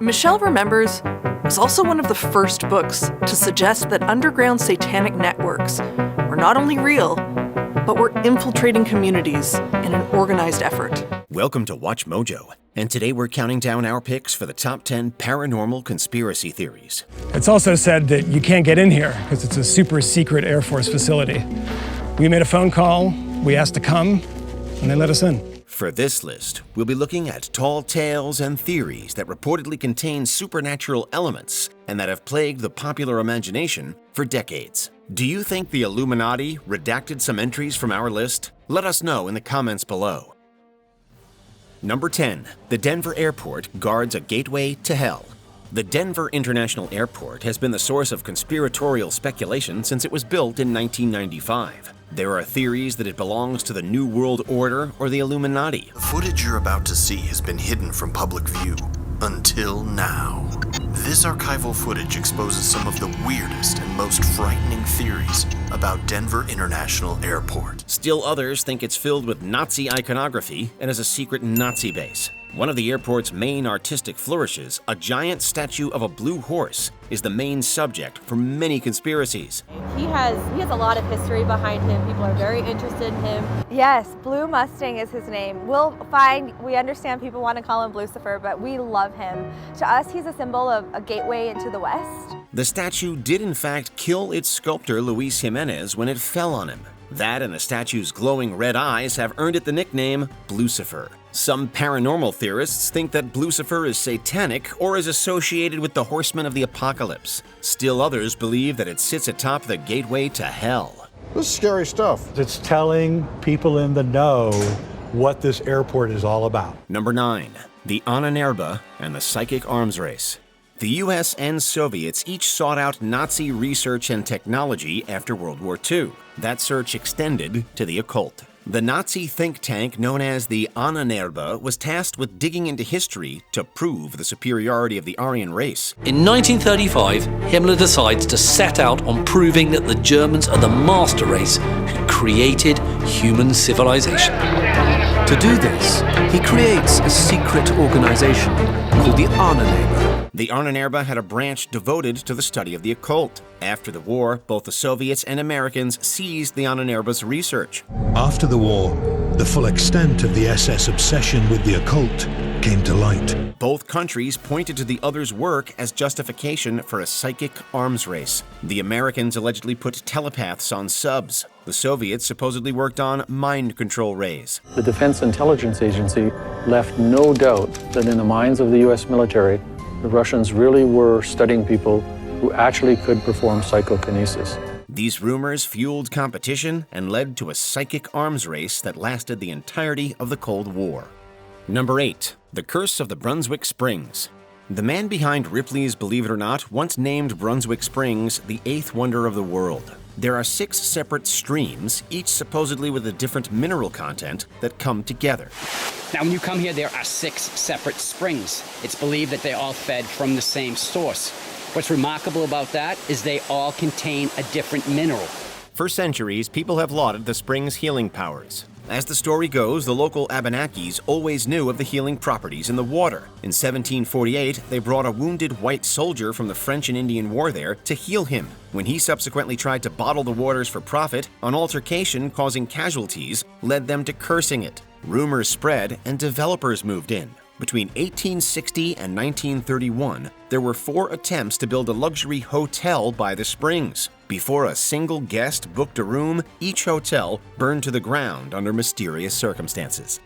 Michelle Remembers was also one of the first books to suggest that underground satanic networks were not only real, but were infiltrating communities in an organized effort. Welcome to Watch Mojo, and today we're counting down our picks for the top 10 paranormal conspiracy theories. It's also said that you can't get in here because it's a super secret Air Force facility. We made a phone call, we asked to come, and they let us in. For this list, we'll be looking at tall tales and theories that reportedly contain supernatural elements and that have plagued the popular imagination for decades. Do you think the Illuminati redacted some entries from our list? Let us know in the comments below. Number 10. The Denver Airport guards a gateway to hell. The Denver International Airport has been the source of conspiratorial speculation since it was built in 1995. There are theories that it belongs to the New World Order or the Illuminati. The footage you're about to see has been hidden from public view until now. This archival footage exposes some of the weirdest and most frightening theories about Denver International Airport. Still others think it's filled with Nazi iconography and is a secret Nazi base. One of the airport's main artistic flourishes, a giant statue of a blue horse, is the main subject for many conspiracies. He has a lot of history behind him. People are very interested in him. Yes, Blue Mustang is his name. We understand people want to call him Lucifer, but we love him. To us, he's a symbol of a gateway into the West. The statue did in fact kill its sculptor Luis Jimenez when it fell on him. That and the statue's glowing red eyes have earned it the nickname Blucifer. Some paranormal theorists think that Blucifer is satanic or is associated with the horsemen of the apocalypse. Still others believe that it sits atop the gateway to hell. This is scary stuff. It's telling people in the know what this airport is all about. Number 9. The AHNENERBE and the psychic arms race. The US and Soviets each sought out Nazi research and technology after World War II. That search extended to the occult. The Nazi think tank known as the AHNENERBE was tasked with digging into history to prove the superiority of the Aryan race. In 1935, Himmler decides to set out on proving that the Germans are the master race who created human civilization. To do this, he creates a secret organization called the AHNENERBE. The AHNENERBE had a branch devoted to the study of the occult. After the war, both the Soviets and Americans seized the AHNENERBE's research. After the war, the full extent of the SS obsession with the occult came to light. Both countries pointed to the other's work as justification for a psychic arms race. The Americans allegedly put telepaths on subs. The Soviets supposedly worked on mind control rays. The Defense Intelligence Agency left no doubt that in the minds of the US military, the Russians really were studying people who actually could perform psychokinesis. These rumors fueled competition and led to a psychic arms race that lasted the entirety of the Cold War. Number 8. The Curse of the Brunswick Springs. The man behind Ripley's Believe It or Not once named Brunswick Springs the 8th wonder of the world. There are 6 separate streams, each supposedly with a different mineral content, that come together. Now, when you come here, there are 6 separate springs. It's believed that they all fed from the same source. What's remarkable about that is they all contain a different mineral. For centuries, people have lauded the springs' healing powers. As the story goes, the local Abenakis always knew of the healing properties in the water. In 1748, they brought a wounded white soldier from the French and Indian War there to heal him. When he subsequently tried to bottle the waters for profit, an altercation causing casualties led them to cursing it. Rumors spread and developers moved in. Between 1860 and 1931, there were 4 attempts to build a luxury hotel by the springs. Before a single guest booked a room, each hotel burned to the ground under mysterious circumstances.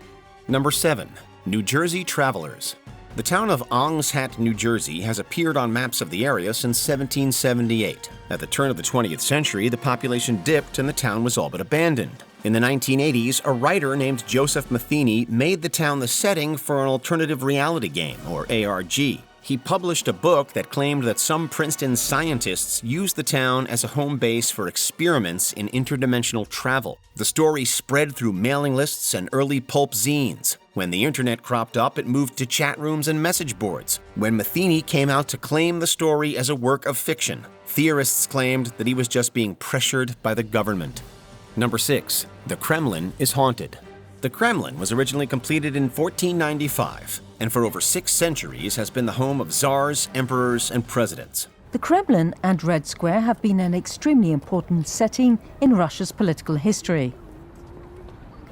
Number 7. New Jersey Travelers. The town of Ong's Hat, New Jersey has appeared on maps of the area since 1778. At the turn of the 20th century, the population dipped and the town was all but abandoned. In the 1980s, a writer named Joseph Matheny made the town the setting for an alternative reality game, or ARG. He published a book that claimed that some Princeton scientists used the town as a home base for experiments in interdimensional travel. The story spread through mailing lists and early pulp zines. When the internet cropped up, it moved to chat rooms and message boards. When Matheny came out to claim the story as a work of fiction, theorists claimed that he was just being pressured by the government. Number 6. The Kremlin is haunted. The Kremlin was originally completed in 1495, and for over 6 centuries has been the home of czars, emperors, and presidents. The Kremlin and Red Square have been an extremely important setting in Russia's political history.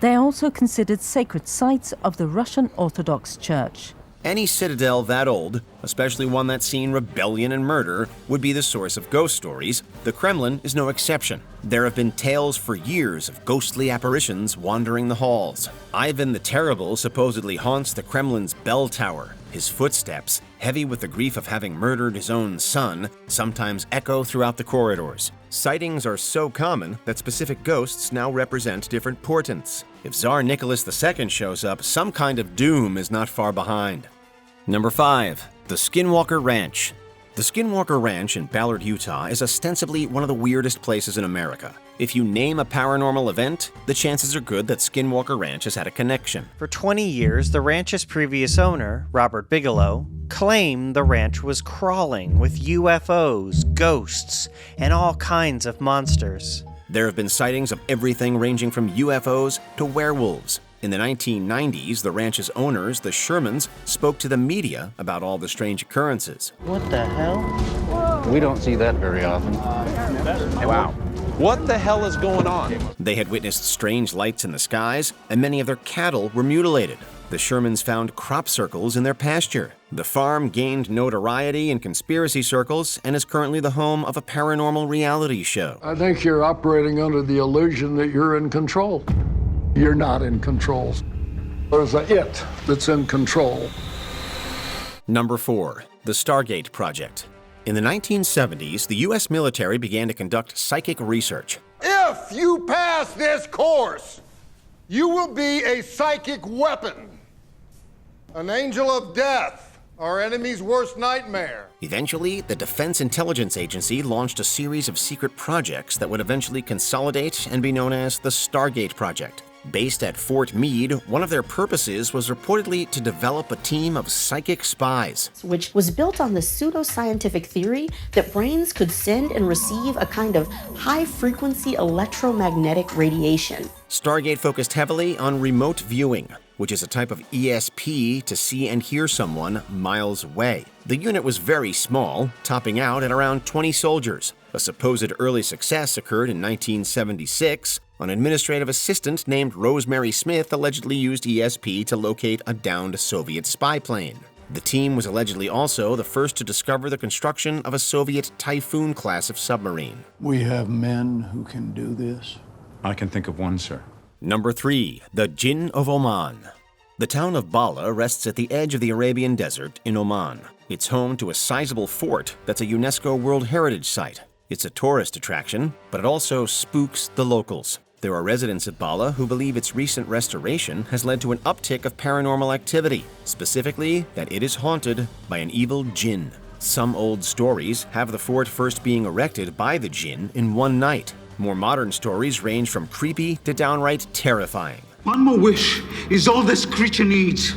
They are also considered sacred sites of the Russian Orthodox Church. Any citadel that old, especially one that's seen rebellion and murder, would be the source of ghost stories. The Kremlin is no exception. There have been tales for years of ghostly apparitions wandering the halls. Ivan the Terrible supposedly haunts the Kremlin's bell tower. His footsteps, heavy with the grief of having murdered his own son, sometimes echo throughout the corridors. Sightings are so common that specific ghosts now represent different portents. If Tsar Nicholas II shows up, some kind of doom is not far behind. Number 5. The Skinwalker Ranch. The Skinwalker Ranch in Ballard, Utah is ostensibly one of the weirdest places in America. If you name a paranormal event, the chances are good that Skinwalker Ranch has had a connection. For 20 years, the ranch's previous owner, Robert Bigelow, claimed the ranch was crawling with UFOs, ghosts, and all kinds of monsters. There have been sightings of everything ranging from UFOs to werewolves. In the 1990s, the ranch's owners, the Shermans, spoke to the media about all the strange occurrences. What the hell? We don't see that very often. Wow. What the hell is going on? They had witnessed strange lights in the skies, and many of their cattle were mutilated. The Shermans found crop circles in their pasture. The farm gained notoriety in conspiracy circles and is currently the home of a paranormal reality show. I think you're operating under the illusion that you're in control. You're not in control. There's a it that's in control. Number 4. The Stargate Project. In the 1970s, the U.S. military began to conduct psychic research. If you pass this course, you will be a psychic weapon, an angel of death, our enemy's worst nightmare. Eventually, the Defense Intelligence Agency launched a series of secret projects that would eventually consolidate and be known as the Stargate Project. Based at Fort Meade, one of their purposes was reportedly to develop a team of psychic spies, which was built on the pseudoscientific theory that brains could send and receive a kind of high-frequency electromagnetic radiation. Stargate focused heavily on remote viewing, which is a type of ESP to see and hear someone miles away. The unit was very small, topping out at around 20 soldiers. A supposed early success occurred in 1976. An administrative assistant named Rosemary Smith allegedly used ESP to locate a downed Soviet spy plane. The team was allegedly also the first to discover the construction of a Soviet Typhoon class of submarine. We have men who can do this. I can think of one, sir. Number 3. The Jinn of Oman. The town of Bala rests at the edge of the Arabian Desert in Oman. It's home to a sizable fort that's a UNESCO World Heritage Site. It's a tourist attraction, but it also spooks the locals. There are residents at Bala who believe its recent restoration has led to an uptick of paranormal activity, specifically that it is haunted by an evil jinn. Some old stories have the fort first being erected by the jinn in one night. More modern stories range from creepy to downright terrifying. One more wish is all this creature needs.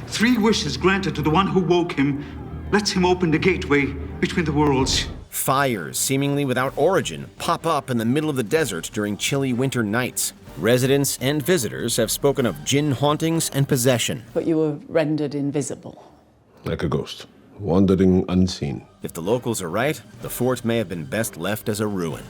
3 wishes granted to the one who woke him lets him open the gateway between the worlds. Fires, seemingly without origin, pop up in the middle of the desert during chilly winter nights. Residents and visitors have spoken of jinn hauntings and possession. But you were rendered invisible. Like a ghost, wandering unseen. If the locals are right, the fort may have been best left as a ruin.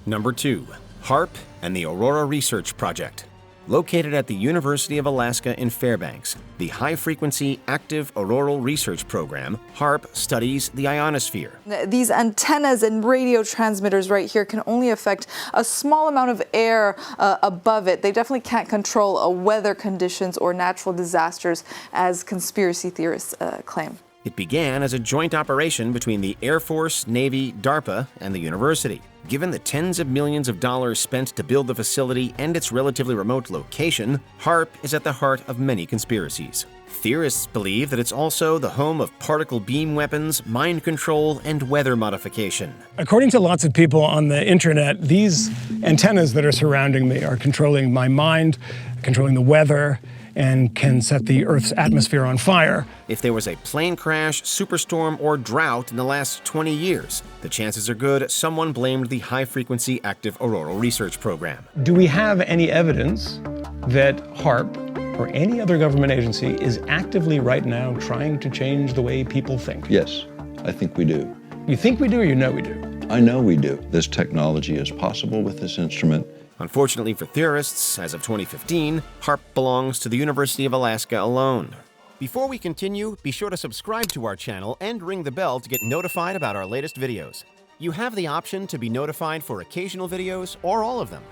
Number 2. HAARP and the Aurora Research Project. Located at the University of Alaska in Fairbanks, the High-Frequency Active Auroral Research Program, HAARP, studies the ionosphere. These antennas and radio transmitters right here can only affect a small amount of air above it. They definitely can't control weather conditions or natural disasters, as conspiracy theorists claim. It began as a joint operation between the Air Force, Navy, DARPA, and the university. Given the tens of millions of dollars spent to build the facility and its relatively remote location, HAARP is at the heart of many conspiracies. Theorists believe that it's also the home of particle beam weapons, mind control, and weather modification. According to lots of people on the internet, these antennas that are surrounding me are controlling my mind, controlling the weather, and can set the Earth's atmosphere on fire. If there was a plane crash, superstorm, or drought in the last 20 years, the chances are good someone blamed the High-Frequency Active Auroral Research Program. Do we have any evidence that HAARP, or any other government agency, is actively right now trying to change the way people think? Yes, I think we do. You think we do, or you know we do? I know we do. This technology is possible with this instrument. Unfortunately for theorists, as of 2015, HAARP belongs to the University of Alaska alone. Before we continue, be sure to subscribe to our channel and ring the bell to get notified about our latest videos. You have the option to be notified for occasional videos or all of them.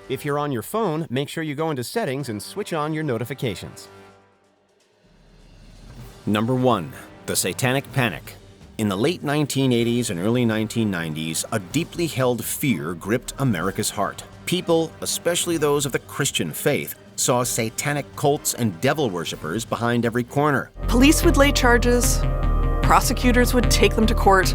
If you're on your phone, make sure you go into Settings and switch on your notifications. Number 1. The Satanic Panic. In the late 1980s and early 1990s, a deeply held fear gripped America's heart. People, especially those of the Christian faith, saw satanic cults and devil worshippers behind every corner. Police would lay charges, prosecutors would take them to court,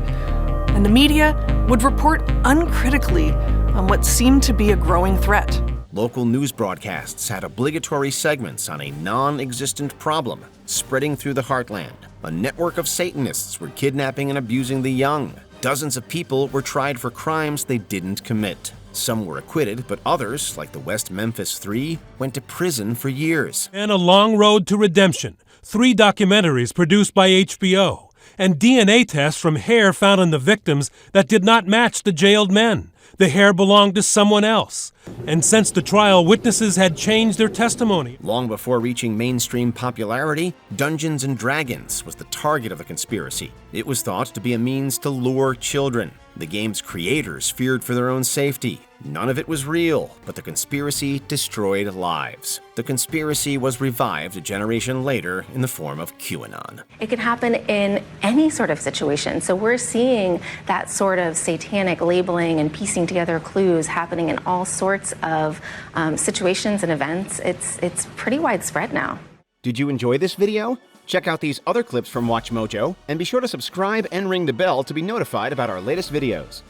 and the media would report uncritically on what seemed to be a growing threat. Local news broadcasts had obligatory segments on a non-existent problem spreading through the heartland. A network of Satanists were kidnapping and abusing the young. Dozens of people were tried for crimes they didn't commit. Some were acquitted, but others, like the West Memphis Three, went to prison for years. And A Long Road to Redemption, 3 documentaries produced by HBO, and DNA tests from hair found on the victims that did not match the jailed men. The hair belonged to someone else. And since the trial, witnesses had changed their testimony. Long before reaching mainstream popularity, Dungeons & Dragons was the target of the conspiracy. It was thought to be a means to lure children. The game's creators feared for their own safety. None of it was real, but the conspiracy destroyed lives. The conspiracy was revived a generation later in the form of QAnon. It can happen in any sort of situation. So we're seeing that sort of satanic labeling and piecing together clues happening in all sorts of situations and events. It's pretty widespread now. Did you enjoy this video? Check out these other clips from WatchMojo, and be sure to subscribe and ring the bell to be notified about our latest videos.